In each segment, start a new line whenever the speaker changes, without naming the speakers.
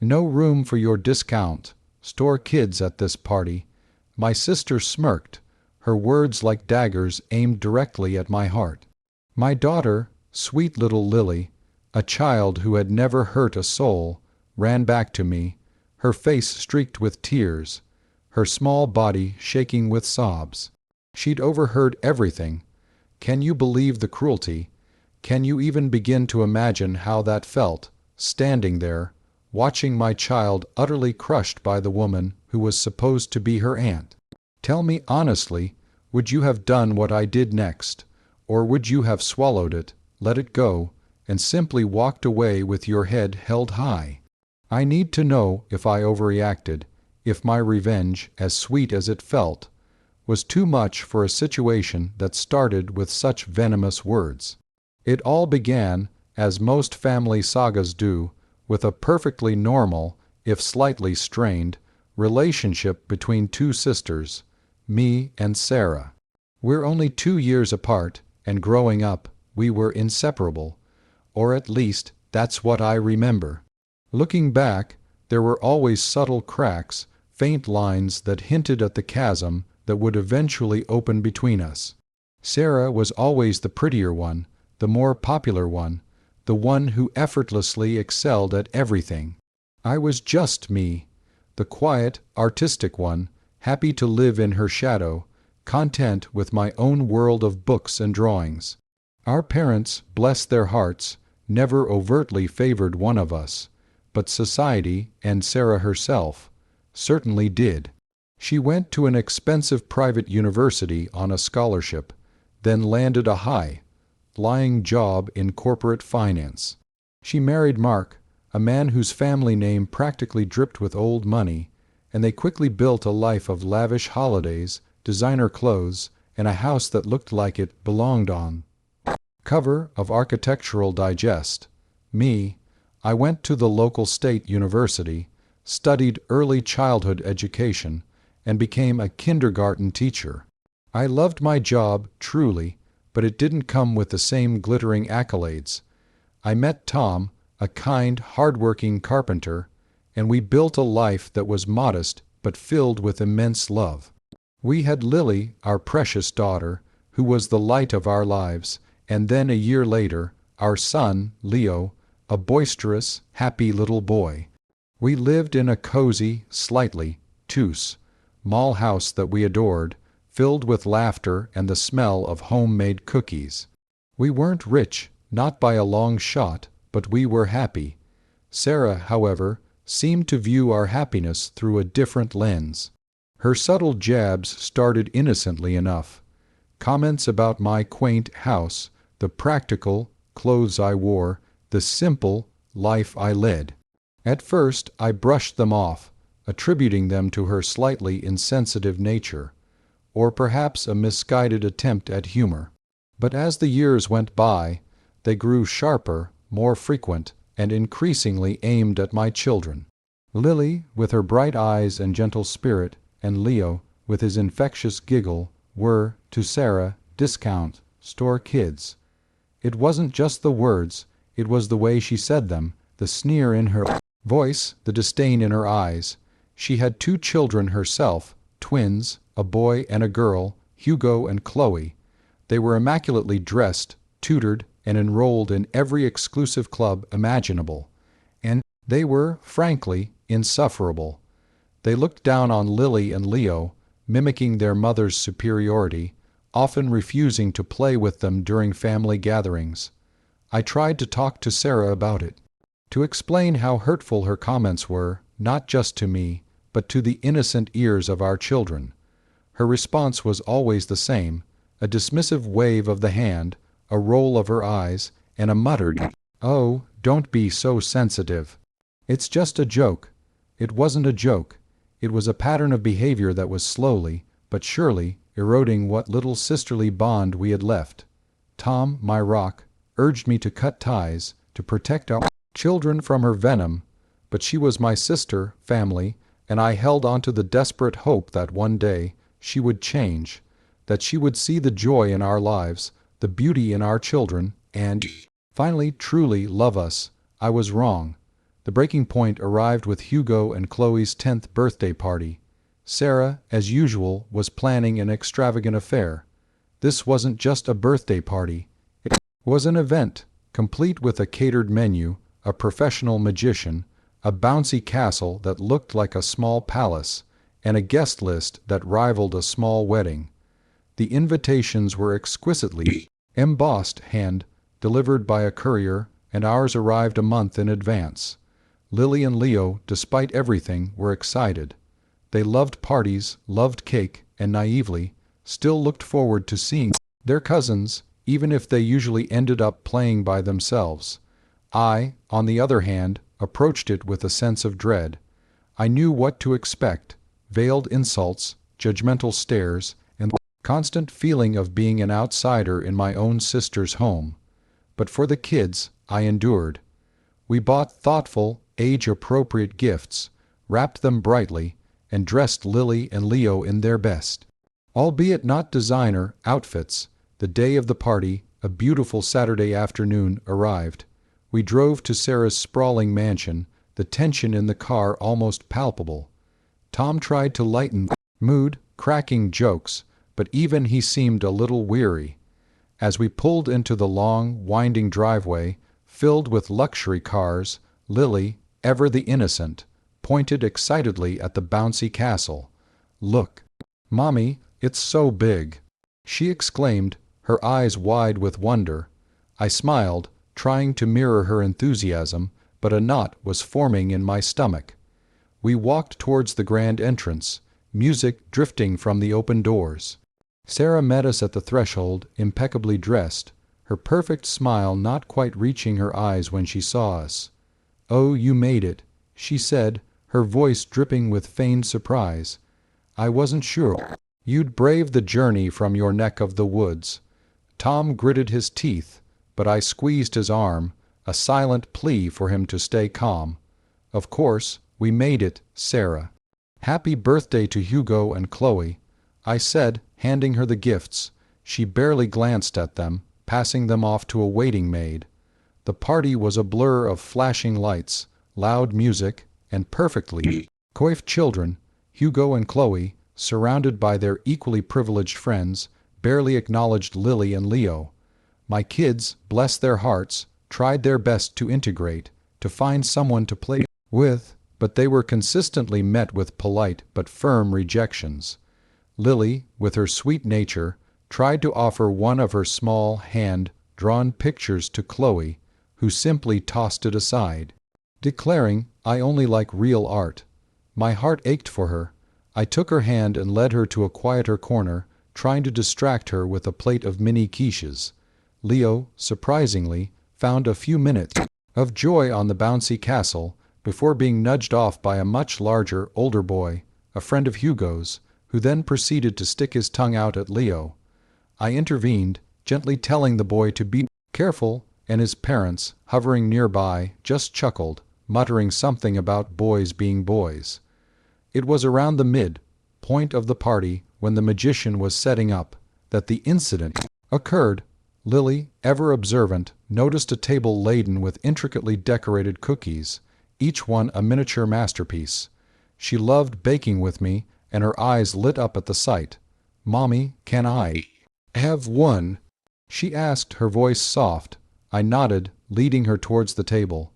No room for your discount store kids at this party." My sister smirked, her words like daggers aimed directly at my heart. My daughter, sweet little Lily, a child who had never hurt a soul, ran back to me, her face streaked with tears, her small body shaking with sobs. She'd overheard everything. Can you believe the cruelty? Can you even begin to imagine how that felt, standing there, watching my child utterly crushed by the woman who was supposed to be her aunt? Tell me honestly, would you have done what I did next, or would you have swallowed it, let it go, and simply walked away with your head held high? I need to know if I overreacted, if my revenge, as sweet as it felt, was too much for a situation that started with such venomous words. It all began, as most family sagas do, with a perfectly normal, if slightly strained, relationship between two sisters, me and Sarah. We're only 2 years apart, and growing up, we were inseparable, or at least that's what I remember. Looking back, there were always subtle cracks, faint lines that hinted at the chasm that would eventually open between us. Sarah was always the prettier one, the more popular one, the one who effortlessly excelled at everything. I was just me, the quiet, artistic one, happy to live in her shadow, content with my own world of books and drawings. Our parents, bless their hearts, never overtly favored one of us, but society, and Sarah herself, certainly did. She went to an expensive private university on a scholarship, then landed a high-flying job in corporate finance. She married Mark, a man whose family name practically dripped with old money, and they quickly built a life of lavish holidays, designer clothes, and a house that looked like it belonged on cover of Architectural Digest. Me, I went to the local state university, studied early childhood education, and became a kindergarten teacher. I loved my job, truly, but it didn't come with the same glittering accolades. I met Tom, a kind, hard-working carpenter, and we built a life that was modest but filled with immense love. We had Lily, our precious daughter, who was the light of our lives, and then a year later, our son, Leo, a boisterous, happy little boy. We lived in a cozy, slightly obtuse, mall house that we adored, filled with laughter and the smell of homemade cookies. We weren't rich, not by a long shot, but we were happy. Sarah, however, seemed to view our happiness through a different lens. Her subtle jabs started innocently enough. Comments about my quaint house, the practical clothes I wore, the simple life I led. At first I brushed them off, attributing them to her slightly insensitive nature, or perhaps a misguided attempt at humor. But as the years went by, they grew sharper, more frequent, and increasingly aimed at my children. Lily, with her bright eyes and gentle spirit, and Leo, with his infectious giggle, were, to Sarah, discount store kids. It wasn't just the words, it was the way she said them, the sneer in her voice, the disdain in her eyes. She had 2 children herself, twins, a boy and a girl, Hugo and Chloe. They were immaculately dressed, tutored, and enrolled in every exclusive club imaginable. And they were, frankly, insufferable. They looked down on Lily and Leo, mimicking their mother's superiority, often refusing to play with them during family gatherings. I tried to talk to Sarah about it, to explain how hurtful her comments were, not just to me, but to the innocent ears of our children. Her response was always the same, a dismissive wave of the hand, a roll of her eyes, and a muttered, "Oh, don't be so sensitive. It's just a joke." It wasn't a joke. It was a pattern of behavior that was slowly, but surely, eroding what little sisterly bond we had left. Tom, my rock, urged me to cut ties, to protect our children from her venom, but she was my sister, family, and I held on to the desperate hope that one day she would change, that she would see the joy in our lives, the beauty in our children, and finally truly love us. I was wrong. The breaking point arrived with Hugo and Chloe's 10th birthday party. Sarah, as usual, was planning an extravagant affair. This wasn't just a birthday party. It was an event, complete with a catered menu, a professional magician, a bouncy castle that looked like a small palace, and a guest list that rivaled a small wedding. The invitations were exquisitely embossed hand-delivered by a courier, and ours arrived a month in advance. Lily and Leo, despite everything, were excited. They loved parties, loved cake, and naively, still looked forward to seeing their cousins, even if they usually ended up playing by themselves. I, on the other hand, approached it with a sense of dread. I knew what to expect: veiled insults, judgmental stares, and the constant feeling of being an outsider in my own sister's home. But for the kids, I endured. We bought thoughtful, age-appropriate gifts, wrapped them brightly, and dressed Lily and Leo in their best. Albeit not designer outfits, the day of the party, a beautiful Saturday afternoon, arrived. We drove to Sarah's sprawling mansion, the tension in the car almost palpable. Tom tried to lighten the mood, cracking jokes, but even he seemed a little weary. As we pulled into the long, winding driveway, filled with luxury cars, Lily, ever the innocent, pointed excitedly at the bouncy castle. "Look, Mommy, it's so big!" she exclaimed, her eyes wide with wonder. I smiled, trying to mirror her enthusiasm, but a knot was forming in my stomach. We walked towards the grand entrance, music drifting from the open doors. Sarah met us at the threshold, impeccably dressed, her perfect smile not quite reaching her eyes when she saw us. "Oh, you made it," she said, her voice dripping with feigned surprise. "I wasn't sure you'd brave the journey from your neck of the woods." Tom gritted his teeth, but I squeezed his arm, a silent plea for him to stay calm. "Of course, we made it, Sarah." "Happy birthday to Hugo and Chloe," I said, handing her the gifts. She barely glanced at them, passing them off to a waiting maid. The party was a blur of flashing lights, loud music, and perfectly coiffed children. Hugo and Chloe, surrounded by their equally privileged friends, barely acknowledged Lily and Leo. My kids, bless their hearts, tried their best to integrate, to find someone to play with, but they were consistently met with polite but firm rejections. Lily, with her sweet nature, tried to offer one of her small, hand-drawn pictures to Chloe, who simply tossed it aside, declaring, "I only like real art." My heart ached for her. I took her hand and led her to a quieter corner, trying to distract her with a plate of mini quiches. Leo, surprisingly, found a few minutes of joy on the bouncy castle before being nudged off by a much larger, older boy, a friend of Hugo's, who then proceeded to stick his tongue out at Leo. I intervened, gently telling the boy to be careful, and his parents, hovering nearby, just chuckled, muttering something about boys being boys. It was around the mid-point of the party, when the magician was setting up, that the incident occurred. Lily, ever observant, noticed a table laden with intricately decorated cookies, each one a miniature masterpiece. She loved baking with me, and her eyes lit up at the sight. "Mommy, can I have one?" she asked, her voice soft. I nodded, leading her towards the table.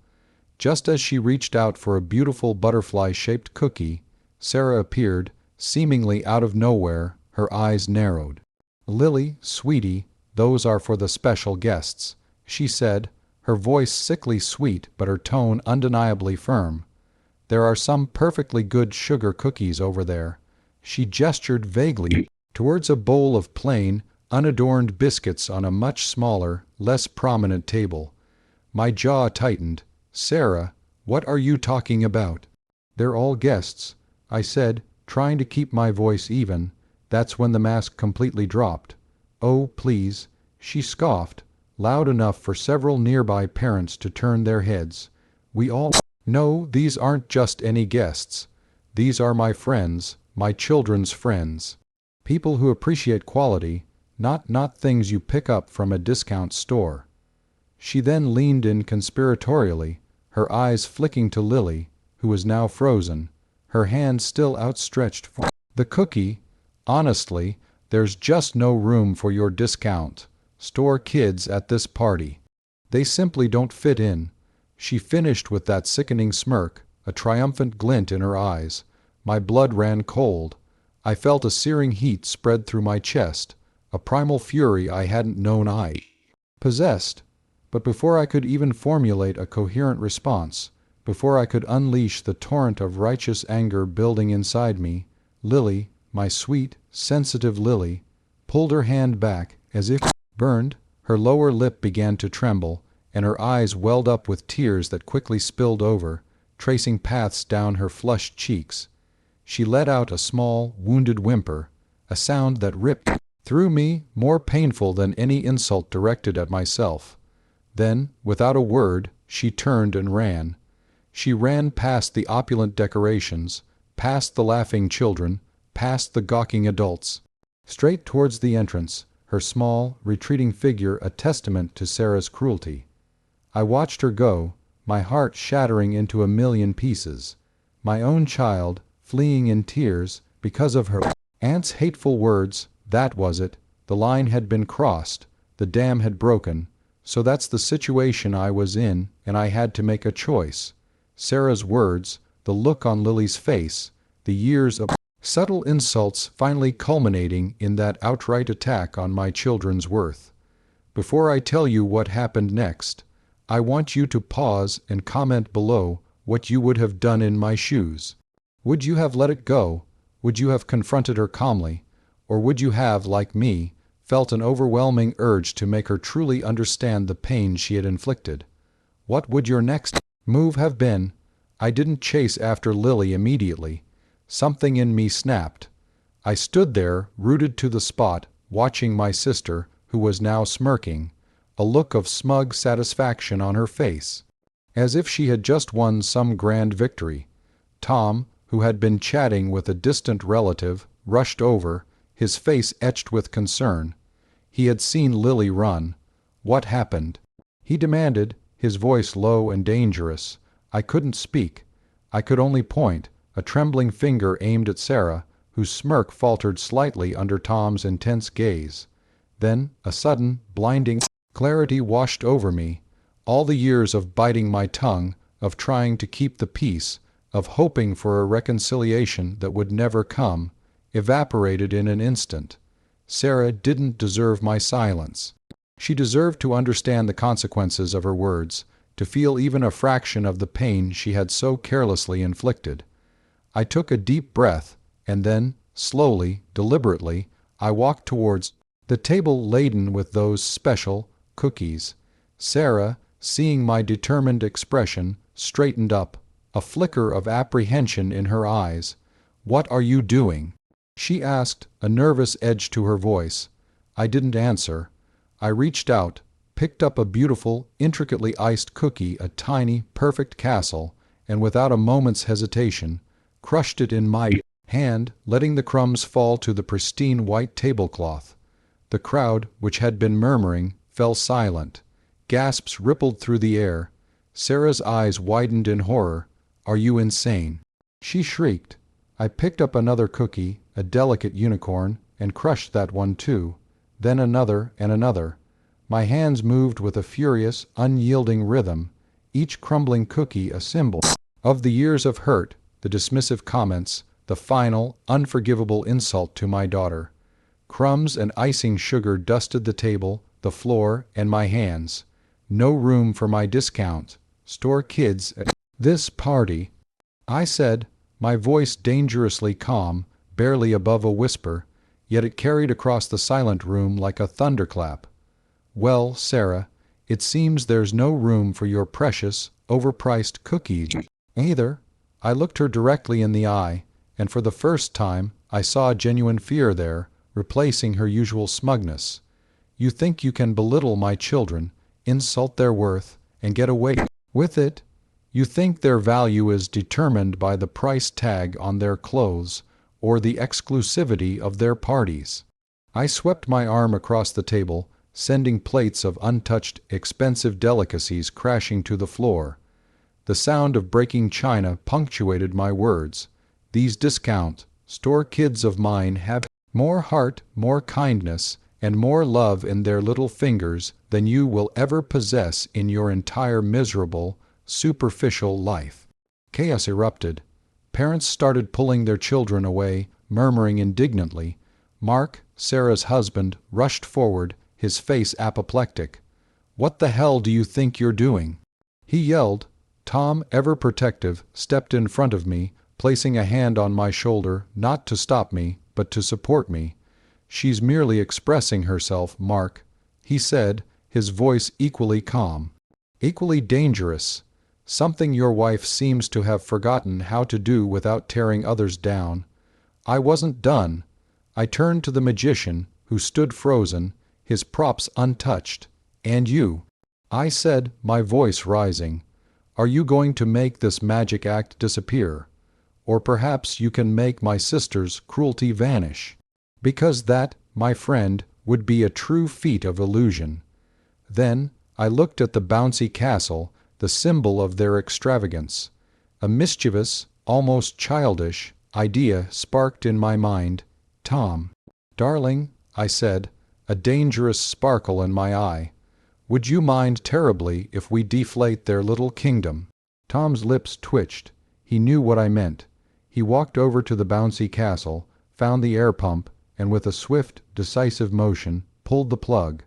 Just as she reached out for a beautiful butterfly-shaped cookie, Sarah appeared, seemingly out of nowhere, her eyes narrowed. "Lily, sweetie, those are for the special guests," she said, her voice sickly sweet but her tone undeniably firm. "There are some perfectly good sugar cookies over there." She gestured vaguely towards a bowl of plain, unadorned biscuits on a much smaller, less prominent table. My jaw tightened. "Sarah, what are you talking about?" "They're all guests," I said, trying to keep my voice even. That's when the mask completely dropped. "Oh, please," she scoffed, loud enough for several nearby parents to turn their heads. "We all know these aren't just any guests. These are my friends, my children's friends. People who appreciate quality, not things you pick up from a discount store." She then leaned in conspiratorially, her eyes flicking to Lily, who was now frozen, her hand still outstretched for the cookie. Honestly, there's just no room for your discount store kids at this party. They simply don't fit in. She finished with that sickening smirk, a triumphant glint in her eyes. My blood ran cold. I felt a searing heat spread through my chest, a primal fury I hadn't known I possessed. But before I could even formulate a coherent response, before I could unleash the torrent of righteous anger building inside me, Lily, my sweet, sensitive Lily, pulled her hand back as if burned. Her lower lip began to tremble, and her eyes welled up with tears that quickly spilled over, tracing paths down her flushed cheeks. She let out a small, wounded whimper, a sound that ripped through me, more painful than any insult directed at myself. Then, without a word, she turned and ran. She ran past the opulent decorations, past the laughing children, past the gawking adults, straight towards the entrance, her small, retreating figure a testament to Sarah's cruelty. I watched her go, my heart shattering into a million pieces. My own child, fleeing in tears, because of her aunt's hateful words. That was it. The line had been crossed. The dam had broken. So that's the situation I was in, and I had to make a choice. Sarah's words, the look on Lily's face, the years of subtle insults finally culminating in that outright attack on my children's worth. Before I tell you what happened next, I want you to pause and comment below what you would have done in my shoes. Would you have let it go? Would you have confronted her calmly? Or would you have, like me, felt an overwhelming urge to make her truly understand the pain she had inflicted? What would your next move have been? I didn't chase after Lily immediately. Something in me snapped. I stood there, rooted to the spot, watching my sister, who was now smirking, a look of smug satisfaction on her face, as if she had just won some grand victory. Tom, who had been chatting with a distant relative, rushed over, his face etched with concern. He had seen Lily run. What happened? He demanded, his voice low and dangerous. I couldn't speak. I could only point, a trembling finger aimed at Sarah, whose smirk faltered slightly under Tom's intense gaze. Then a sudden, blinding clarity washed over me. All the years of biting my tongue, of trying to keep the peace, of hoping for a reconciliation that would never come, evaporated in an instant. Sarah didn't deserve my silence. She deserved to understand the consequences of her words, to feel even a fraction of the pain she had so carelessly inflicted. I took a deep breath, and then, slowly, deliberately, I walked towards the table laden with those special cookies. Sarah, seeing my determined expression, straightened up, a flicker of apprehension in her eyes. "What are you doing?" she asked, a nervous edge to her voice. I didn't answer. I reached out, picked up a beautiful, intricately iced cookie, a tiny, perfect castle, and without a moment's hesitation, crushed it in my hand, letting the crumbs fall to the pristine white tablecloth. The crowd, which had been murmuring, fell silent. Gasps rippled through the air. Sarah's eyes widened in horror. "Are you insane?" she shrieked. I picked up another cookie, a delicate unicorn, and crushed that one too. Then another and another. My hands moved with a furious, unyielding rhythm, each crumbling cookie a symbol of the years of hurt, the dismissive comments, the final, unforgivable insult to my daughter. Crumbs and icing sugar dusted the table, the floor, and my hands. No room for my discount store kids at this party, I said, my voice dangerously calm, barely above a whisper, yet it carried across the silent room like a thunderclap. "Well, Sarah, it seems there's no room for your precious, overpriced cookies either." I looked her directly in the eye, and for the first time I saw genuine fear there, replacing her usual smugness. "You think you can belittle my children, insult their worth, and get away with it? You think their value is determined by the price tag on their clothes or the exclusivity of their parties?" I swept my arm across the table, sending plates of untouched, expensive delicacies crashing to the floor. The sound of breaking china punctuated my words. These discount store kids of mine have more heart, more kindness, and more love in their little fingers than you will ever possess in your entire miserable, superficial life. Chaos erupted. Parents started pulling their children away, murmuring indignantly. Mark, Sarah's husband, rushed forward, his face apoplectic. "What the hell do you think you're doing?" he yelled. Tom, ever protective, stepped in front of me, placing a hand on my shoulder, not to stop me, but to support me. "She's merely expressing herself, Mark," he said, his voice equally calm. "Equally dangerous. Something your wife seems to have forgotten how to do without tearing others down." I wasn't done. I turned to the magician, who stood frozen, his props untouched. "And you," I said, my voice rising, "are you going to make this magic act disappear? Or perhaps you can make my sister's cruelty vanish? Because that, my friend, would be a true feat of illusion." Then I looked at the bouncy castle, the symbol of their extravagance. A mischievous, almost childish, idea sparked in my mind. "Tom, darling," I said, a dangerous sparkle in my eye, "would you mind terribly if we deflate their little kingdom?" Tom's lips twitched. He knew what I meant. He walked over to the bouncy castle, found the air pump, and with a swift, decisive motion, pulled the plug.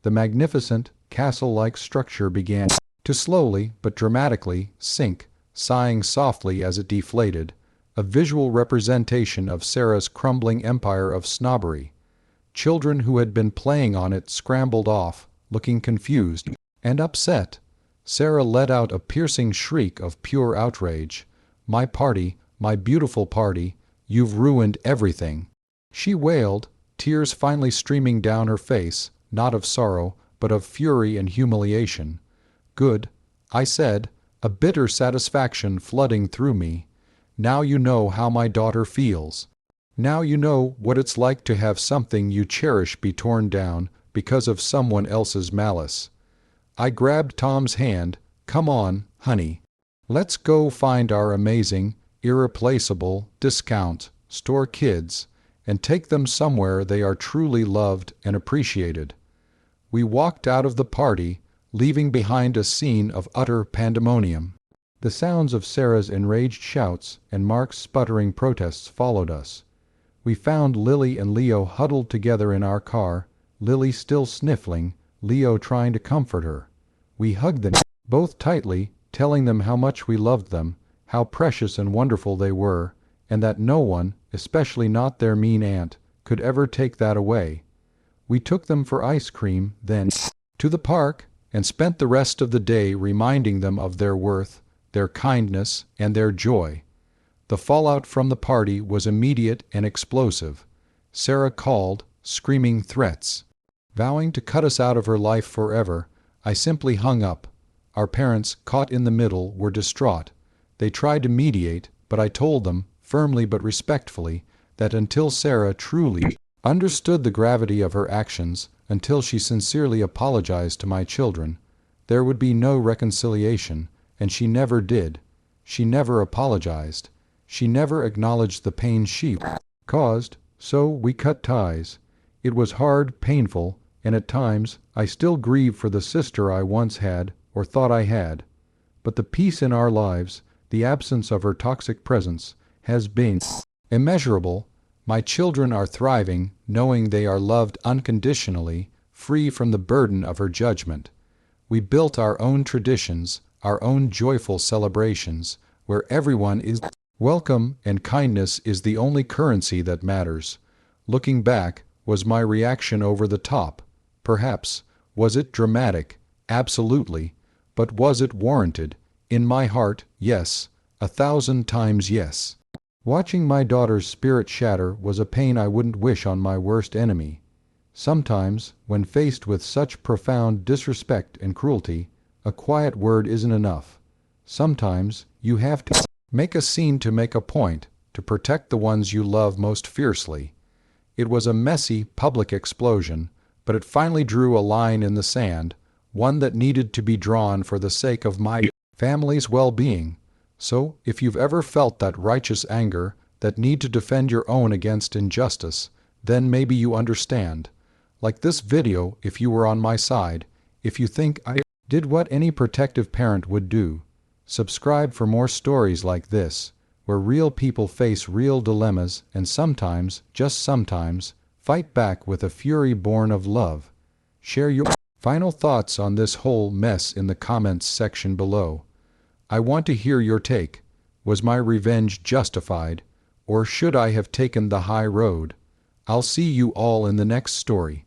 The magnificent, castle-like structure began to slowly but dramatically sink, sighing softly as it deflated, a visual representation of Sarah's crumbling empire of snobbery. Children who had been playing on it scrambled off, looking confused and upset. Sarah let out a piercing shriek of pure outrage. "My party, my beautiful party, you've ruined everything," she wailed, tears finally streaming down her face, not of sorrow, but of fury and humiliation. "Good," I said, a bitter satisfaction flooding through me. "Now you know how my daughter feels. Now you know what it's like to have something you cherish be torn down because of someone else's malice." I grabbed Tom's hand. "Come on, honey. Let's go find our amazing, irreplaceable, discount store kids and take them somewhere they are truly loved and appreciated." We walked out of the party, leaving behind a scene of utter pandemonium. The sounds of Sarah's enraged shouts and Mark's sputtering protests followed us. We found Lily and Leo huddled together in our car, Lily still sniffling, Leo trying to comfort her. We hugged them both tightly, telling them how much we loved them, how precious and wonderful they were, and that no one, especially not their mean aunt, could ever take that away. We took them for ice cream, then to the park, and spent the rest of the day reminding them of their worth, their kindness, and their joy. The fallout from the party was immediate and explosive. Sarah called, screaming threats. Vowing to cut us out of her life forever, I simply hung up. Our parents, caught in the middle, were distraught. They tried to mediate, but I told them, firmly but respectfully, that until Sarah truly understood the gravity of her actions, until she sincerely apologized to my children, there would be no reconciliation, and she never did. She never apologized. She never acknowledged the pain she caused, so we cut ties. It was hard, painful, and at times I still grieve for the sister I once had, or thought I had. But the peace in our lives, the absence of her toxic presence, has been immeasurable. My children are thriving, knowing they are loved unconditionally, free from the burden of her judgment. We built our own traditions, our own joyful celebrations, where everyone is welcome and kindness is the only currency that matters. Looking back, was my reaction over the top? Perhaps. Was it dramatic? Absolutely. But was it warranted? In my heart, yes. 1,000 times yes. Watching my daughter's spirit shatter was a pain I wouldn't wish on my worst enemy. Sometimes, when faced with such profound disrespect and cruelty, a quiet word isn't enough. Sometimes, you have to make a scene to make a point, to protect the ones you love most fiercely. It was a messy, public explosion, but it finally drew a line in the sand, one that needed to be drawn for the sake of my family's well-being. So, if you've ever felt that righteous anger, that need to defend your own against injustice, then maybe you understand. Like this video if you were on my side, if you think I did what any protective parent would do. Subscribe for more stories like this, where real people face real dilemmas and sometimes, just sometimes, fight back with a fury born of love. Share your final thoughts on this whole mess in the comments section below. I want to hear your take. Was my revenge justified, or should I have taken the high road? I'll see you all in the next story.